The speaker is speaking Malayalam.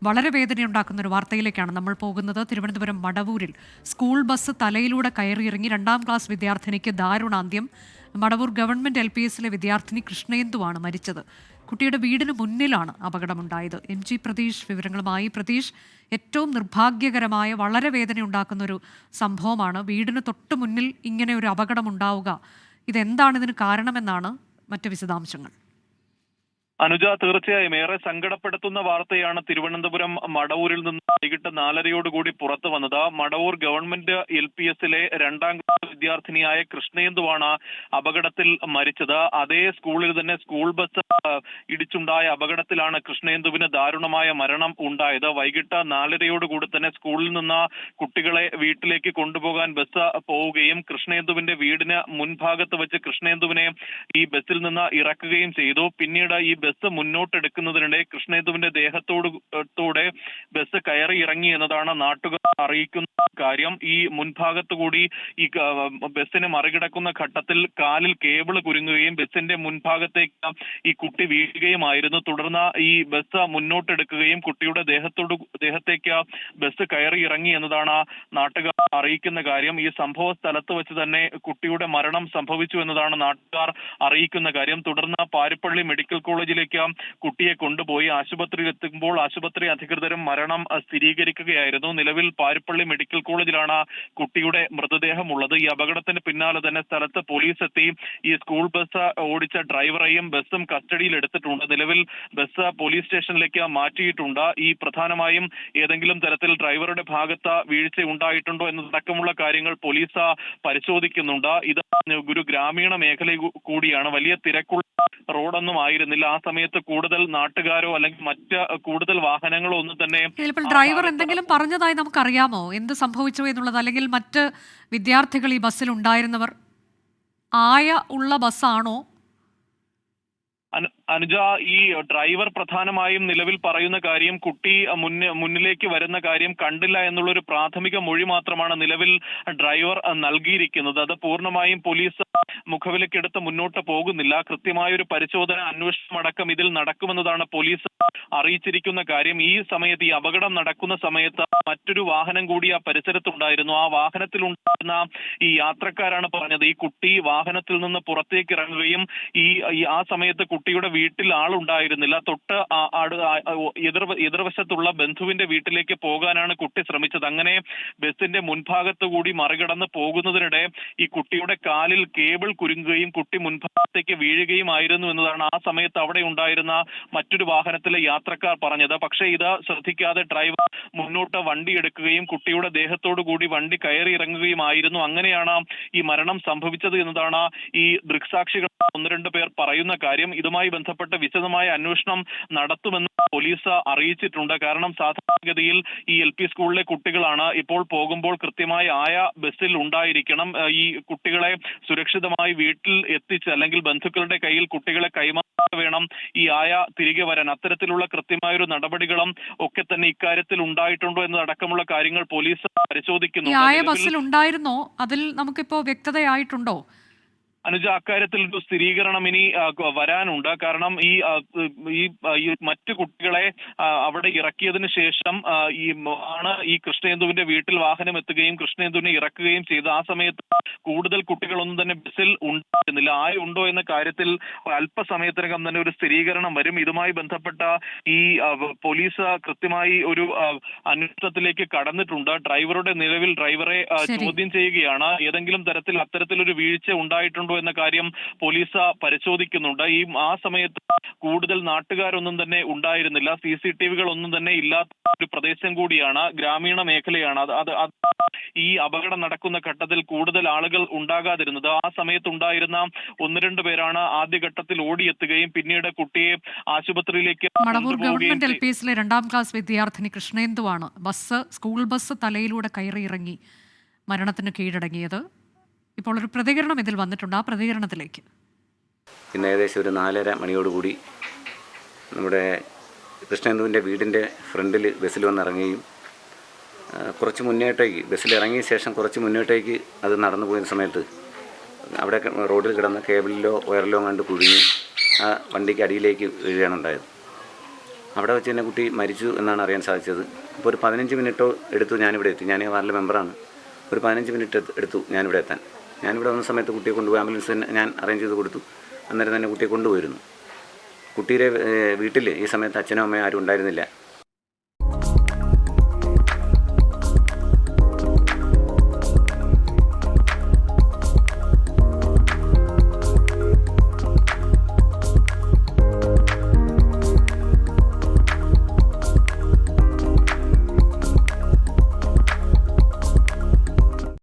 വളരെ വേദനയുണ്ടാക്കുന്ന ഒരു വാർത്തയിലേക്കാണ് നമ്മൾ പോകുന്നത്. തിരുവനന്തപുരം മടവൂരിൽ സ്കൂൾ ബസ് തലയിലൂടെ കയറിയിറങ്ങി 2ാം ക്ലാസ് വിദ്യാർത്ഥിനിക്ക് ദാരുണാന്ത്യം. മടവൂർ ഗവൺമെന്റ് LPSലെ വിദ്യാർത്ഥിനി കൃഷ്ണേന്ദുവാണ് മരിച്ചത്. കുട്ടിയുടെ വീടിന് മുന്നിലാണ് അപകടമുണ്ടായത്. MG പ്രതീഷ് വിവരങ്ങളുമായി. പ്രതീഷ്, ഏറ്റവും നിർഭാഗ്യകരമായ വളരെ വേദനയുണ്ടാക്കുന്ന ഒരു സംഭവമാണ്. വീടിന് തൊട്ട് മുന്നിൽ ഇങ്ങനെ ഒരു അപകടമുണ്ടാവുക, ഇതെന്താണ് ഇതിന് കാരണമെന്നാണ് മറ്റ് വിശദാംശങ്ങൾ? അനുജ, തീർച്ചയായും ഏറെ സങ്കടപ്പെടുത്തുന്ന വാർത്തയാണ് തിരുവനന്തപുരം മടവൂരിൽ നിന്ന് വൈകിട്ട് 4:30 പുറത്തു വന്നത്. മടവൂർ ഗവൺമെന്റ് LPSലെ 2ാം ക്ലാസ് വിദ്യാർത്ഥിനിയായ കൃഷ്ണേന്ദുവാണ് അപകടത്തിൽ മരിച്ചത്. അതേ സ്കൂളിൽ തന്നെ സ്കൂൾ ബസ് ഇടിച്ചുണ്ടായ അപകടത്തിലാണ് കൃഷ്ണേന്ദുവിന് ദാരുണമായ മരണം ഉണ്ടായത്. വൈകിട്ട് 4:30 തന്നെ സ്കൂളിൽ നിന്ന് കുട്ടികളെ വീട്ടിലേക്ക് കൊണ്ടുപോകാൻ ബസ് പോവുകയും കൃഷ്ണേന്ദുവിന്റെ വീടിന് മുൻഭാഗത്ത് വെച്ച് കൃഷ്ണേന്ദുവിനെ ഈ ബസ്സിൽ നിന്ന് ഇറക്കുകയും ചെയ്തു. പിന്നീട് ഈ ബസ് മുന്നോട്ടെടുക്കുന്നതിനിടെ കൃഷ്ണേന്ദുവിന്റെ ദേഹത്തോടെ ബസ് കയറി ഇറങ്ങി എന്നതാണ് നാട്ടുകാർ അറിയിക്കുന്ന കാര്യം. ഈ മുൻഭാഗത്തുകൂടി ഈ ബസ്സിനെ മറികടക്കുന്ന ഘട്ടത്തിൽ കാലിൽ കേബിൾ കുരുങ്ങുകയും ബസ്സിന്റെ മുൻഭാഗത്തേക്ക് ഈ കുട്ടി വീഴുകയുമായിരുന്നു. തുടർന്ന് ഈ ബസ് മുന്നോട്ടെടുക്കുകയും കുട്ടിയുടെ ദേഹത്തേക്ക് ബസ് കയറി ഇറങ്ങി എന്നതാണ് നാട്ടുകാർ അറിയിക്കുന്ന കാര്യം. ഈ സംഭവ സ്ഥലത്ത് വെച്ച് തന്നെ കുട്ടിയുടെ മരണം സംഭവിച്ചു എന്നതാണ് നാട്ടുകാർ അറിയിക്കുന്ന കാര്യം. തുടർന്ന് പാരിപ്പള്ളി മെഡിക്കൽ കോളേജിലേക്ക് കുട്ടിയെ കൊണ്ടുപോയി ആശുപത്രിയിൽ എത്തുമ്പോൾ ആശുപത്രി അധികൃതരും മരണം സ്ഥിരീകരിക്കുകയായിരുന്നു. നിലവിൽ പാരിപ്പള്ളി മെഡിക്കൽ കോളേജിലാണ് കുട്ടിയുടെ മൃതദേഹമുള്ളത്. ഈ അപകടത്തിന് പിന്നാലെ തന്നെ സ്ഥലത്ത് പോലീസ് എത്തി ഈ സ്കൂൾ ബസ് ഓടിച്ച ഡ്രൈവറെയും ബസ്സും കസ്റ്റഡിയിൽ എടുത്തിട്ടുണ്ട്. നിലവിൽ ബസ് പോലീസ് സ്റ്റേഷനിലേക്ക് മാറ്റിയിട്ടുണ്ട്. ഈ പ്രധാനമായും ഏതെങ്കിലും തരത്തിൽ ഡ്രൈവറുടെ ഭാഗത്ത് വീഴ്ച ഉണ്ടായിട്ടുണ്ടോ എന്നതടക്കമുള്ള കാര്യങ്ങൾ പോലീസ് പരിശോധിക്കുന്നുണ്ട്. ഇത് ഒരു ഗ്രാമീണ മേഖല കൂടിയാണ്. വലിയ തിരക്കുള്ള റോഡൊന്നും ആയിരുന്നില്ല. ആ സമയത്ത് കൂടുതൽ നാട്ടുകാരോ അല്ലെങ്കിൽ മറ്റ് കൂടുതൽ വാഹനങ്ങളോ ഒന്നും തന്നെ. ഡ്രൈവർ എന്തെങ്കിലും പറഞ്ഞതായി നമുക്കറിയാമോ? എന്ത് സംഭവിച്ചു എന്നുള്ളത്? അല്ലെങ്കിൽ മറ്റ് വിദ്യാർത്ഥികൾ ഈ ബസ്സിൽ ഉണ്ടായിരുന്നവർ ഉള്ള ബസ്സാണോ? അനുജ, ഈ ഡ്രൈവർ പ്രധാനമായും നിലവിൽ പറയുന്ന കാര്യം കുട്ടി മുന്നിലേക്ക് വരുന്ന കാര്യം കണ്ടില്ല എന്നുള്ളൊരു പ്രാഥമിക മൊഴി മാത്രമാണ് നിലവിൽ ഡ്രൈവർ നൽകിയിരിക്കുന്നത്. അത് പൂർണ്ണമായും പോലീസ് മുഖവിലക്കെടുത്ത് മുന്നോട്ട് പോകുന്നില്ല. കൃത്യമായ ഒരു പരിശോധന, അന്വേഷണം അടക്കം ഇതിൽ നടക്കുമെന്നതാണ് പോലീസ് അറിയിച്ചിരിക്കുന്ന കാര്യം. ഈ സമയത്ത്, ഈ അപകടം നടക്കുന്ന സമയത്ത് മറ്റൊരു വാഹനം കൂടി ആ പരിസരത്തുണ്ടായിരുന്നു. ആ വാഹനത്തിൽ ഉണ്ടായിരുന്ന ഈ യാത്രക്കാരാണ് പറഞ്ഞത്, ഈ കുട്ടി വാഹനത്തിൽ നിന്ന് പുറത്തേക്ക് ഇറങ്ങുകയും ആ സമയത്ത് കുട്ടിയുടെ വീട്ടിൽ ആളുണ്ടായിരുന്നില്ല. തൊട്ട് എതിർവശത്തുള്ള ബന്ധുവിന്റെ വീട്ടിലേക്ക് പോകാനാണ് കുട്ടി ശ്രമിച്ചത്. അങ്ങനെ ബസിന്റെ മുൻഭാഗത്ത് കൂടി മറികടന്ന് പോകുന്നതിനിടെ ഈ കുട്ടിയുടെ കാലിൽ കേബിൾ കുരുങ്ങുകയും കുട്ടി മുൻഭാഗത്തേക്ക് വീഴുകയുമായിരുന്നു എന്നതാണ് ആ സമയത്ത് അവിടെ ഉണ്ടായിരുന്ന മറ്റൊരു വാഹനത്തിലെ യാത്രക്കാർ പറഞ്ഞത്. പക്ഷേ ഇത് ശ്രദ്ധിക്കാതെ ഡ്രൈവർ മുന്നോട്ട് വണ്ടി എടുക്കുകയും കുട്ടിയുടെ ദേഹത്തോടു കൂടി വണ്ടി കയറി ഇറങ്ങുകയുമായിരുന്നു. അങ്ങനെയാണ് ഈ മരണം സംഭവിച്ചത് എന്നതാണ് ഈ ദൃക്സാക്ഷികൾ 1-2 പേർ പറയുന്ന കാര്യം. ഇതുമായി ബന്ധപ്പെട്ട് വിശദമായ അന്വേഷണം നടത്തുമെന്ന് പോലീസ് അറിയിച്ചിട്ടുണ്ട്. കാരണം സാധാരണഗതിയിൽ ഈ LP സ്കൂളിലെ കുട്ടികളാണ്. ഇപ്പോൾ പോകുമ്പോൾ കൃത്യമായി ബസ്സിൽ ഉണ്ടായിരിക്കണം. ഈ കുട്ടികളെ സുരക്ഷിതമായി വീട്ടിൽ എത്തിച്ച് അല്ലെങ്കിൽ ബന്ധുക്കളുടെ കയ്യിൽ കുട്ടികളെ കൈമാറി വേണം ഈ തിരികെ വരാൻ. അത്തരത്തിലുള്ള കൃത്യമായൊരു നടപടികളും ഒക്കെ തന്നെ ഇക്കാര്യത്തിൽ ഉണ്ടായിട്ടുണ്ടോ എന്നതടക്കമുള്ള കാര്യങ്ങൾ പോലീസ് പരിശോധിക്കുന്നുണ്ട്. ബസ്സിൽ ഉണ്ടായിരുന്നോ? അതിൽ നമുക്കിപ്പോ വ്യക്തതയായിട്ടുണ്ടോ? അനുജ, അക്കാര്യത്തിൽ ഒരു സ്ഥിരീകരണം ഇനി വരാനുണ്ട്. കാരണം ഈ മറ്റു കുട്ടികളെ അവിടെ ഇറക്കിയതിനു ശേഷം ഈ കൃഷ്ണേന്ദുവിന്റെ വീട്ടിൽ വാഹനം എത്തുകയും കൃഷ്ണേന്ദുവിനെ ഇറക്കുകയും ചെയ്തു. ആ സമയത്ത് കൂടുതൽ കുട്ടികളൊന്നും തന്നെ ബസ്സിൽ ഉണ്ടായിരുന്നില്ല. ഉണ്ടോ എന്ന കാര്യത്തിൽ അല്പസമയത്തിനകം തന്നെ ഒരു സ്ഥിരീകരണം വരും. ഇതുമായി ബന്ധപ്പെട്ട ഈ പോലീസ് കൃത്യമായി ഒരു അന്വേഷണത്തിലേക്ക് കടന്നിട്ടുണ്ട്. നിലവിൽ ഡ്രൈവറെ ചോദ്യം ചെയ്യുകയാണ്. ഏതെങ്കിലും തരത്തിൽ അത്തരത്തിലൊരു വീഴ്ച ഉണ്ടായിട്ടുണ്ടോ എന്ന കാര്യം പോലീസ് പരിശോധിക്കുന്നുണ്ട്. ആ സമയത്ത് കൂടുതൽ നാട്ടുകാരൊന്നും തന്നെ ഉണ്ടായിരുന്നില്ല. CCTVകൾ ഒന്നും തന്നെ ഇല്ലാത്ത ഒരു പ്രദേശം കൂടിയാണ്, ഗ്രാമീണ മേഖലയാണ്. ഈ അപകടം നടക്കുന്ന ഘട്ടത്തിൽ കൂടുതൽ ആളുകൾ ഉണ്ടാകാതിരുന്നത്. ആ സമയത്തുണ്ടായിരുന്ന 1-2 പേരാണ് ആദ്യഘട്ടത്തിൽ ഓടിയെത്തുകയും പിന്നീട് കുട്ടിയെ ആശുപത്രിയിലേക്ക് മടവൂർ ഗവൺമെന്റ് LPSലെ 2ാം ക്ലാസ് വിദ്യാർത്ഥിനി കൃഷ്ണേന്ദുവാണ് സ്കൂൾ ബസ് തലയിലൂടെ കയറിയിറങ്ങി മരണത്തിന് കീഴടങ്ങിയത്. ഇപ്പോൾ ഒരു പ്രതികരണം ഇതിൽ വന്നിട്ടുണ്ട്. ആ പ്രതികരണത്തിലേക്ക്. ഇന്ന് ഏകദേശം ഒരു 4:30 മണിയോടുകൂടി നമ്മുടെ കൃഷ്ണേന്ദുവിൻ്റെ വീടിൻ്റെ ഫ്രണ്ടിൽ ബസ്സിൽ വന്നിറങ്ങുകയും കുറച്ച് മുന്നോട്ടേക്ക് ബസ്സിലിറങ്ങിയ ശേഷം കുറച്ച് മുന്നോട്ടേക്ക് അത് നടന്നു പോയ സമയത്ത് അവിടെ റോഡിൽ കിടന്ന കേബിളിലോ വയറിലോ കണ്ട് കുടുങ്ങി ആ വണ്ടിക്ക് അടിയിലേക്ക് വീഴുകയാണ് ഉണ്ടായത്. അവിടെ വെച്ച് തന്നെ കുട്ടി മരിച്ചു എന്നാണ് അറിയാൻ സാധിച്ചത്. അപ്പോൾ ഒരു 15 മിനിറ്റോ എടുത്തു ഞാനിവിടെ എത്തി. ഞാൻ ഈ വാർഡിലെ മെമ്പറാണ്. ഒരു 15 മിനിറ്റ് എടുത്തു ഞാനിവിടെ എത്താൻ. ഞാനിവിടെ വന്ന സമയത്ത് കുട്ടിയെ കൊണ്ടുപോയി ആംബുലൻസ് തന്നെ ഞാൻ അറേഞ്ച് ചെയ്ത് കൊടുത്തു. അന്നേരം തന്നെ കുട്ടിയെ കൊണ്ടുപോയിരുന്നു. കുട്ടിയുടെ വീട്ടിൽ ഈ സമയത്ത് അച്ഛനും അമ്മയും ആരും ഉണ്ടായിരുന്നില്ല.